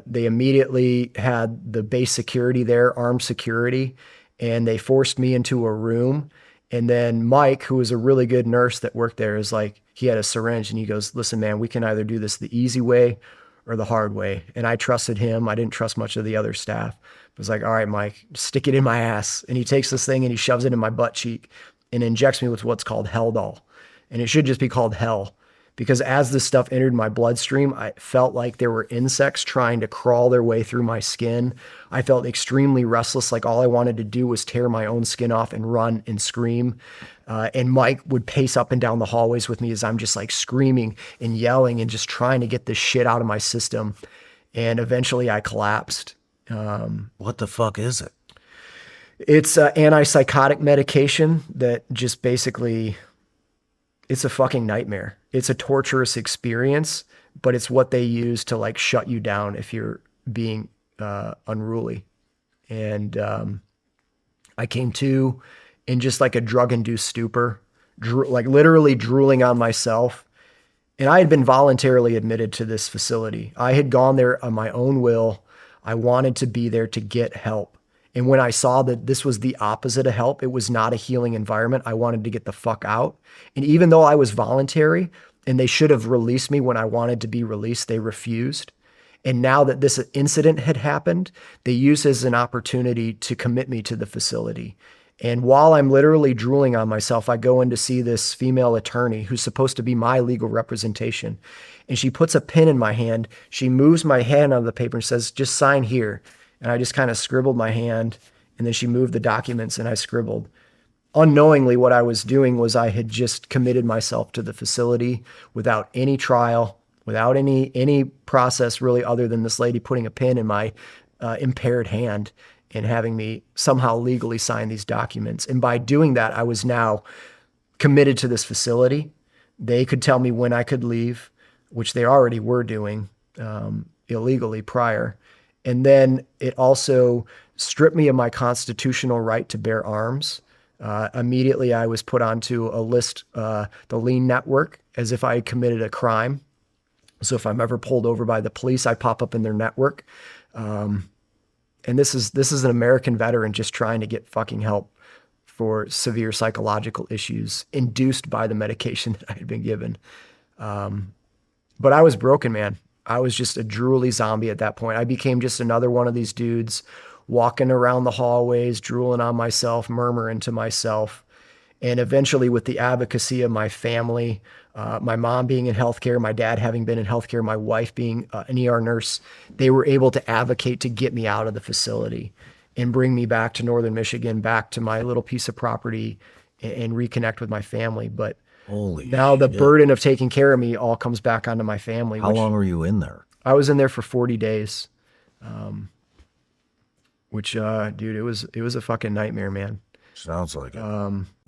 They immediately had the base security there, armed security, and they forced me into a room. And then Mike, who was a really good nurse that worked there, is like, he had a syringe and he goes, listen, man, we can either do this the easy way or the hard way. And I trusted him. I didn't trust much of the other staff. I was like, all right, Mike, stick it in my ass. And he takes this thing and he shoves it in my butt cheek and injects me with what's called Haldol. And it should just be called hell, because as this stuff entered my bloodstream, I felt like there were insects trying to crawl their way through my skin. I felt extremely restless, like all I wanted to do was tear my own skin off and run and scream. And Mike would pace up and down the hallways with me as I'm just like screaming and yelling and just trying to get this shit out of my system. And eventually I collapsed. What the fuck is it? It's an antipsychotic medication that just basically, it's a fucking nightmare. It's a torturous experience, but it's what they use to like shut you down if you're being unruly. And I came to in just like a drug-induced stupor, like literally drooling on myself. And I had been voluntarily admitted to this facility. I had gone there on my own will. I wanted to be there to get help. And when I saw that this was the opposite of help, it was not a healing environment, I wanted to get the fuck out. And even though I was voluntary and they should have released me when I wanted to be released, they refused. And now that this incident had happened, they used it as an opportunity to commit me to the facility. And while I'm literally drooling on myself, I go in to see this female attorney who's supposed to be my legal representation. And she puts a pen in my hand. She moves my hand on the paper and says, just sign here. And I just kind of scribbled my hand, and then she moved the documents and I scribbled. Unknowingly, what I was doing was I had just committed myself to the facility without any trial, without any process really, other than this lady putting a pen in my impaired hand and having me somehow legally sign these documents. And by doing that, I was now committed to this facility. They could tell me when I could leave, which they already were doing illegally prior. And then it also stripped me of my constitutional right to bear arms. Immediately, I was put onto a list, the Lean Network, as if I had committed a crime. So if I'm ever pulled over by the police, I pop up in their network. And this is an American veteran just trying to get fucking help for severe psychological issues induced by the medication that I had been given. But I was broken, man. I was just a drooly zombie at that point. I became just another one of these dudes walking around the hallways, drooling on myself, murmuring to myself. And eventually, with the advocacy of my family, my mom being in healthcare, my dad having been in healthcare, my wife being an ER nurse, they were able to advocate to get me out of the facility and bring me back to Northern Michigan, back to my little piece of property, and reconnect with my family. But Holy now the shit. burden of taking care of me all comes back onto my family. How long were you in there? I was in there for 40 days. Which, dude, it was a fucking nightmare, man. Sounds like it.